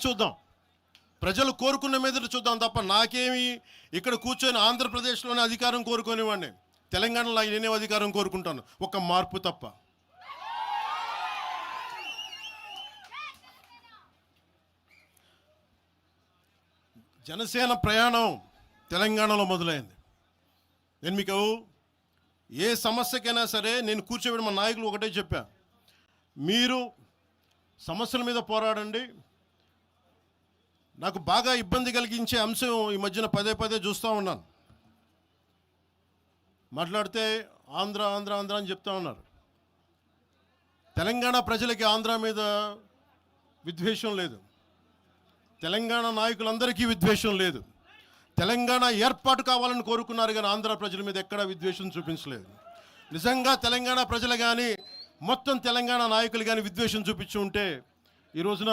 చూద్దాం, ప్రజలు కోరుకున్న మీద చూద్దాం తప్ప నాకేమి ఇక్కడ కూర్చొని ఆంధ్రప్రదేశ్లోనే అధికారం కోరుకునేవాడిని, తెలంగాణలో నేనే అధికారం కోరుకుంటాను, ఒక మార్పు తప్ప. జనసేన ప్రయాణం తెలంగాణలో మొదలైంది. నేను మీకు ఏ సమస్యకైనా సరే నేను కూర్చోబెట్టి మా నాయకులు ఒకటే చెప్పా, మీరు సమస్యల మీద పోరాడండి. నాకు బాగా ఇబ్బంది కలిగించే అంశం ఈ మధ్యన పదే పదే చూస్తూ ఉన్నాను. మాట్లాడితే ఆంధ్ర ఆంధ్ర ఆంధ్ర అని చెప్తా ఉన్నారు. తెలంగాణ ప్రజలకి ఆంధ్ర మీద విద్వేషం లేదు, తెలంగాణ నాయకులందరికీ విద్వేషం లేదు. తెలంగాణ ఏర్పాటు కావాలని కోరుకున్నారు కానీ ఆంధ్ర ప్రజల మీద ఎక్కడా విద్వేషం చూపించలేదు. నిజంగా తెలంగాణ ప్రజలు కానీ మొత్తం తెలంగాణ నాయకులు కానీ విద్వేషం చూపించి ఉంటే ఈ రోజున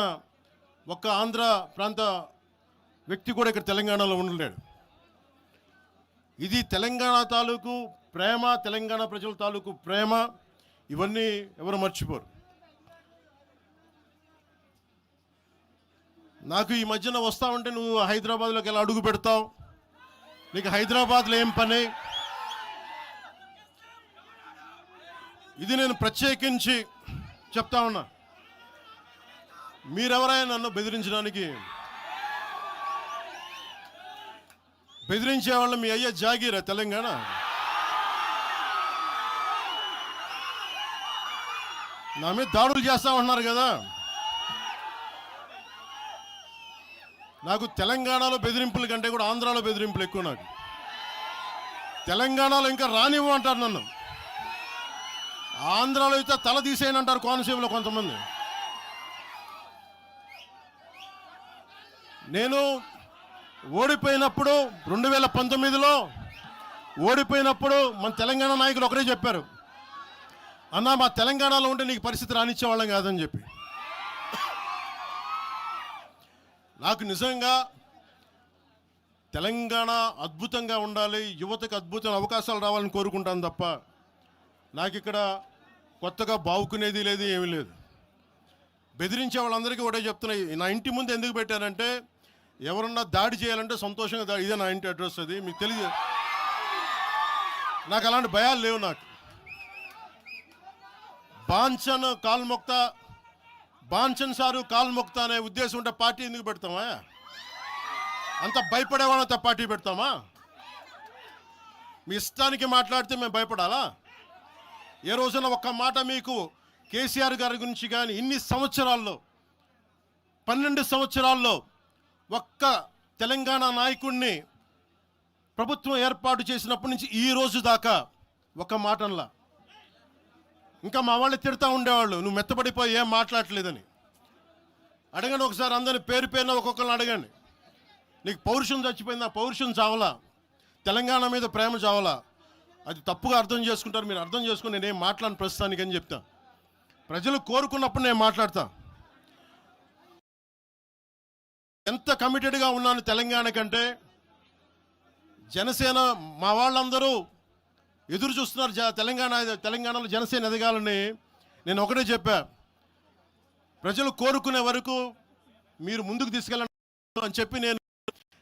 ఒక్క ఆంధ్ర ప్రాంత వ్యక్తి కూడా ఇక్కడ తెలంగాణలో ఉండలేడు. ఇది తెలంగాణ తాలూకు ప్రేమ, తెలంగాణ ప్రజల తాలూకు ప్రేమ, ఇవన్నీ ఎవరు మర్చిపోరు. నాకు ఈ మధ్యన వస్తా ఉంటే నువ్వు హైదరాబాద్లోకి ఎలా అడుగు పెడతావు, నీకు హైదరాబాద్లో ఏం పని, ఇది నేను ప్రత్యేకించి చెప్తా ఉన్నా. మీరెవరైనా నన్ను బెదిరించడానికి, బెదిరించే వాళ్ళు మీ అయ్యే జాగీరా తెలంగాణ? నా మీద దాడులు చేస్తా ఉంటున్నారు కదా. నాకు తెలంగాణలో బెదిరింపుల కంటే కూడా ఆంధ్రాలో బెదిరింపులు ఎక్కువ. నాకు తెలంగాణలో ఇంకా రానివ్వు అంటారు నన్ను, ఆంధ్రాలో అయితే తల తీసేయని అంటారు కోనసీమలో కొంతమంది. నేను ఓడిపోయినప్పుడు 2019లో ఓడిపోయినప్పుడు మన తెలంగాణ నాయకులు ఒకరే చెప్పారు, అన్నా మా తెలంగాణలో ఉంటే నీకు పరిస్థితి రానిచ్చేవాళ్ళం కాదని చెప్పి. నాకు నిజంగా తెలంగాణ అద్భుతంగా ఉండాలి, యువతకు అద్భుతమైన అవకాశాలు రావాలని కోరుకుంటాను తప్ప నాకు ఇక్కడ కొత్తగా బావుకునేది లేదు, ఏమీ లేదు. బెదిరించే వాళ్ళందరికీ ఒకటే చెప్తున్నాయి, నా ఇంటి ముందు ఎందుకు పెట్టారంటే ఎవరన్నా దాడి చేయాలంటే సంతోషంగా ఇదే నా ఇంటి అడ్రస్, అది మీకు తెలియదు. నాకు అలాంటి భయాలు లేవు. నాకు బాంఛన్ కాల్మొక్తా, బాంఛన్ సారు కాల్మొక్తా అనే ఉద్దేశం ఉంటే పార్టీ ఎందుకు పెడతామా? అంత భయపడేవాళ్ళంతా పార్టీ పెడతామా? మీ ఇష్టానికి మాట్లాడితే మేము భయపడాలా? ఏ రోజున ఒక్క మాట మీకు కేసీఆర్ గారి గురించి కానీ ఇన్ని సంవత్సరాల్లో 12 సంవత్సరాల్లో ఒక్క తెలంగాణ నాయకుడిని ప్రభుత్వం ఏర్పాటు చేసినప్పటి నుంచి ఈ రోజు దాకా ఒక మాటంలా. ఇంకా మా వాళ్ళు తిడతా ఉండేవాళ్ళు, నువ్వు మెత్తబడిపోయి ఏం మాట్లాడలేదని. అడగండి ఒకసారి, అందరిని పేరు పేరున ఒక్కొక్కరిని అడగండి. నీకు పౌరుషం చచ్చిపోయిందా? పౌరుషం చావలా, తెలంగాణ మీద ప్రేమ చావలా. అది తప్పుగా అర్థం చేసుకుంటారు. మీరు అర్థం చేసుకుని నేనేం మాట్లాడిన ప్రస్తుతానికి అని చెప్తా. ప్రజలు కోరుకున్నప్పుడు నేను మాట్లాడతా. ఎంత కమిటెడ్గా ఉన్నాను తెలంగాణ కంటే, జనసేన మా వాళ్ళందరూ ఎదురు చూస్తున్నారు తెలంగాణలో జనసేన ఎదగాలని. నేను ఒకటే చెప్పా, ప్రజలు కోరుకునే వరకు మీరు ముందుకు తీసుకెళ్ళండి అని చెప్పి నేను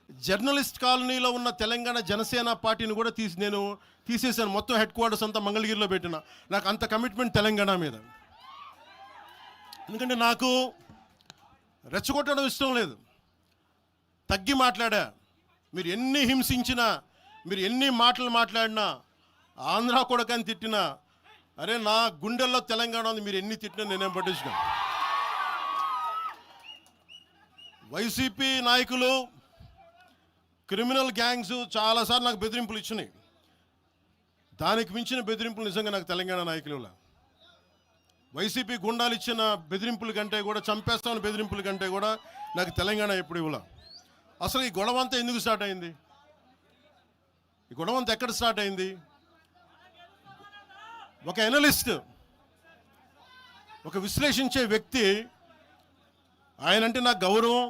జర్నలిస్ట్ కాలనీలో ఉన్న తెలంగాణ జనసేన పార్టీని కూడా నేను తీసేసాను. మొత్తం హెడ్ క్వార్టర్స్ అంతా మంగళగిరిలో పెట్టిన. నాకు అంత కమిట్మెంట్ తెలంగాణ మీద. ఎందుకంటే నాకు రెచ్చగొట్టడం ఇష్టం లేదు, తగ్గి మాట్లాడా. మీరు ఎన్ని హింసించినా, మీరు ఎన్ని మాటలు మాట్లాడినా, ఆంధ్ర కొడకని తిట్టినా, అరే నా గుండెల్లో తెలంగాణ ఉంది, మీరు ఎన్ని తిట్టినా నేనేం పట్టించుకోను. వైసీపీ నాయకులు, క్రిమినల్ గ్యాంగ్స్ చాలాసార్లు నాకు బెదిరింపులు ఇచ్చినాయి. దానికి మించిన బెదిరింపులు నిజంగా నాకు తెలంగాణ నాయకులు. వైసీపీ గుండాలు ఇచ్చిన బెదిరింపుల కంటే కూడా, చంపేస్తాను బెదిరింపుల కంటే కూడా నాకు తెలంగాణ ఎప్పుడు ఇవ్వాల. అసలు ఈ గొడవ అంతా ఎందుకు స్టార్ట్ అయింది? ఈ గొడవ అంతా ఎక్కడ స్టార్ట్ అయింది? ఒక ఎనలిస్ట్, ఒక విశ్లేషించే వ్యక్తి, ఆయనంటే నాకు గౌరవం,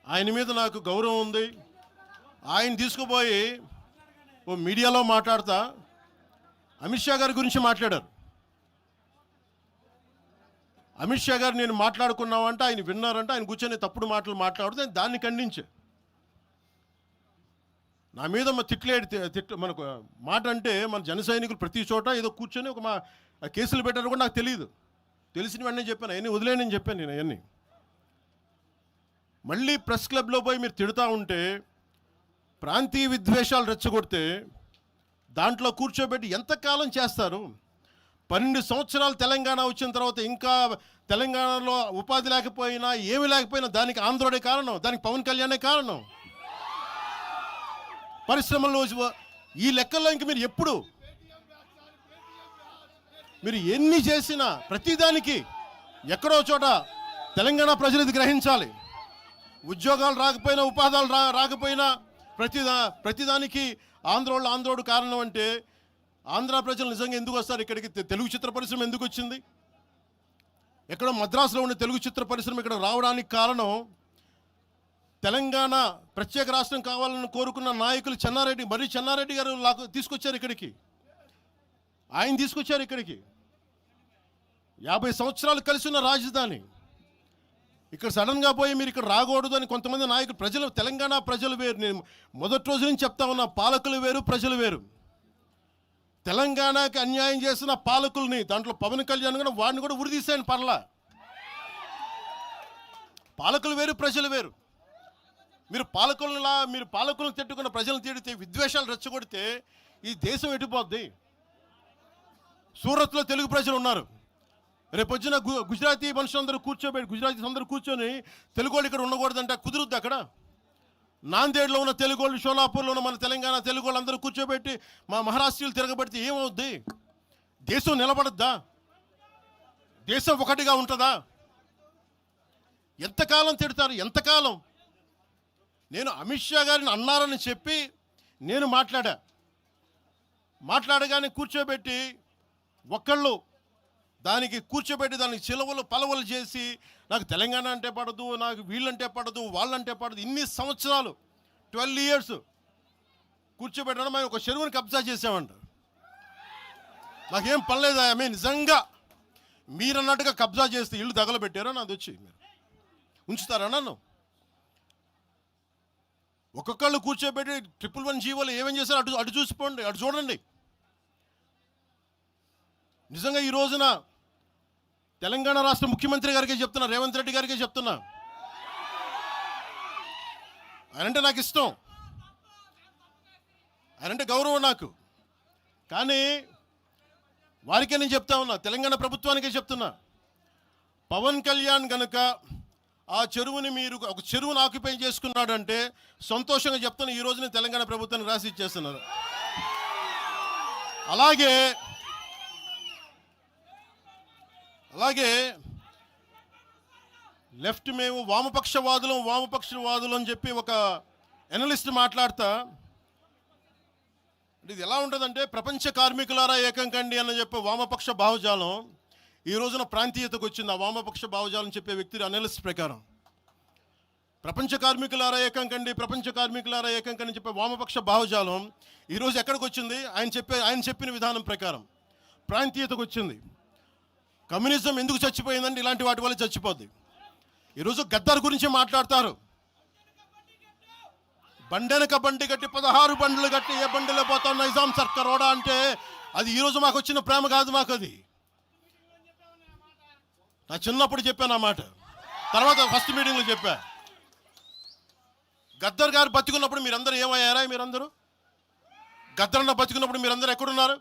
ఆయన మీద నాకు గౌరవం ఉంది, ఆయన తీసుకుపోయి ఓ మీడియాలో మాట్లాడతా అమిత్ షా గారి గురించి మాట్లాడారు. అమిత్ షా గారు నేను మాట్లాడుకున్నామంటే ఆయన విన్నారంటే ఆయన కూర్చొని తప్పుడు మాటలు మాట్లాడితే దాన్ని ఖండించే. నా మీద మనకు మాట అంటే మన జన సైనికులు ప్రతి చోట ఏదో కూర్చొని ఒక కేసులు పెట్టారు కూడా నాకు తెలియదు. తెలిసిన వెంటనే చెప్పాను, అవన్నీ వదిలేనని చెప్పాను నేను. అవన్నీ మళ్ళీ ప్రెస్ క్లబ్లో పోయి మీరు తిడుతూ ఉంటే, ప్రాంతీయ విద్వేషాలు రెచ్చగొడితే దాంట్లో కూర్చోబెట్టి ఎంతకాలం చేస్తారు? 12 సంవత్సరాలు తెలంగాణ వచ్చిన తర్వాత ఇంకా తెలంగాణలో ఉపాధి లేకపోయినా ఏమి లేకపోయినా దానికి ఆంధ్రుడే కారణం, దానికి పవన్ కళ్యాణే కారణం. పరిశ్రమల్లో ఈ లెక్కల్లో ఇంక మీరు ఎప్పుడు మీరు ఎన్ని చేసినా ప్రతిదానికి ఎక్కడో చోట తెలంగాణ ప్రజలు ఇది గ్రహించాలి. ఉద్యోగాలు రాకపోయినా ఉపాధాలు రాకపోయినా ప్రతిదానికి ఆంధ్రోడు కారణం అంటే ఆంధ్ర ప్రజలు నిజంగా ఎందుకు వస్తారు ఇక్కడికి? తెలుగు చిత్ర పరిశ్రమ ఎందుకు వచ్చింది? ఎక్కడో మద్రాసులో ఉన్న తెలుగు చిత్ర పరిశ్రమ ఇక్కడ రావడానికి కారణం తెలంగాణ ప్రత్యేక రాష్ట్రం కావాలని కోరుకున్న నాయకులు చెన్నారెడ్డి గారు తీసుకొచ్చారు ఇక్కడికి. ఆయన తీసుకొచ్చారు ఇక్కడికి. 50 సంవత్సరాలు కలిసి ఉన్న రాజధాని ఇక్కడ సడన్గా పోయి మీరు ఇక్కడ రాకూడదు అని కొంతమంది నాయకులు, తెలంగాణ ప్రజలు వేరు. నేను మొదటి రోజు నుంచి చెప్తా ఉన్నా, పాలకులు వేరు, ప్రజలు వేరు. తెలంగాణకి అన్యాయం చేసిన పాలకుల్ని, దాంట్లో పవన్ కళ్యాణ్ కూడా వాడిని కూడా ఉరిదీశాను పర్లా. పాలకులు వేరు, ప్రజలు వేరు. మీరు పాలకులను తిట్టుకున్న ప్రజలను తిడితే, విద్వేషాలు రెచ్చగొడితే ఈ దేశం ఎటుపోద్ది? సూరత్లో తెలుగు ప్రజలు ఉన్నారు. రేపొచ్చిన గుజరాతీ మనుషులందరూ గుజరాతీస్ అందరూ కూర్చొని తెలుగు వాళ్ళు ఇక్కడ ఉండకూడదంటే కుదురుద్ది అక్కడ? నాందేడ్లో ఉన్న తెలుగు వాళ్ళు, షోలాపూర్లో ఉన్న మన తెలంగాణ తెలుగు వాళ్ళు అందరూ కూర్చోబెట్టి మా మహారాష్ట్రీయులు తిరగబెడితే ఏమవుద్ది? దేశం నిలబడద్దా? దేశం ఒకటిగా ఉంటుందా? ఎంతకాలం తిడతారు? ఎంతకాలం? నేను అమిత్ షా గారిని అన్నారని చెప్పి నేను మాట్లాడగానే కూర్చోబెట్టి దానికి చిలవలు పలవలు చేసి నాకు తెలంగాణ అంటే పడదు, నాకు వీళ్ళంటే పడదు, వాళ్ళంటే పడదు, ఇన్ని సంవత్సరాలు 12 years కూర్చోబెట్టడం. మేము ఒక చెరువుని కబ్జా చేసామంట. నాకేం పనిలేదా? నిజంగా మీరన్నట్టుగా కబ్జా చేస్తే ఇల్లు తగలబెట్టారా? నాది వచ్చి మీరు ఉంచుతారా నన్ను? ఒక్కొక్కళ్ళు కూర్చోబెట్టి 111 జీవోలు ఏమేం చేశారు అటు చూసిపోండి, అటు చూడండి. నిజంగా ఈ రోజున తెలంగాణ రాష్ట్ర ముఖ్యమంత్రి గారికి చెప్తున్నా, రేవంత్ రెడ్డి గారికి చెప్తున్నా, ఆయనంటే నాకు ఇష్టం, ఆయనంటే గౌరవం నాకు. కానీ వారికే నేను చెప్తా ఉన్నా, తెలంగాణ ప్రభుత్వానికే చెప్తున్నా, పవన్ కళ్యాణ్ గనుక ఆ చెరువుని ఒక చెరువును ఆక్యుపై చేసుకున్నాడంటే సంతోషంగా చెప్తున్నా, ఈ రోజున తెలంగాణ ప్రభుత్వానికి రాసి ఇచ్చేస్తున్నారు. అలాగే లెఫ్ట్ మేము వామపక్షవాదులు అని చెప్పి ఒక ఎనలిస్ట్ మాట్లాడతా, ఇది ఎలా ఉంటుందంటే, ప్రపంచ కార్మికులారా ఏకం కండి అని చెప్పే వామపక్ష భావజాలం ఈ రోజున ప్రాంతీయతకు వచ్చింది. ఆ వామపక్ష భావజాలం చెప్పే వ్యక్తి అనలిస్ట్ ప్రకారం ప్రపంచ కార్మికులారా ఏకం కండి చెప్పే వామపక్ష భావజాలం ఈరోజు ఎక్కడికి వచ్చింది? ఆయన చెప్పిన విధానం ప్రకారం ప్రాంతీయతకు వచ్చింది. కమ్యూనిజం ఎందుకు చచ్చిపోయిందంటే ఇలాంటి వాటి వల్ల చచ్చిపోద్ది. ఈరోజు గద్దర్ గురించి మాట్లాడతారు. బండెనక బండి కట్టి 16 బండ్లు కట్టి ఏ బండిలో పోతాం నైజాం సర్కార్ ఓడా అంటే అది ఈరోజు మాకు వచ్చిన ప్రేమ కాదు. మాకు అది నా చిన్నప్పుడు చెప్పాను ఆ మాట, తర్వాత ఫస్ట్ మీటింగ్లో చెప్పా. గద్దర్ గారు బతికున్నప్పుడు మీరందరూ ఏమయ్యారా? మీరందరూ గద్దరన్న బతికున్నప్పుడు మీరందరూ ఎక్కడున్నారు?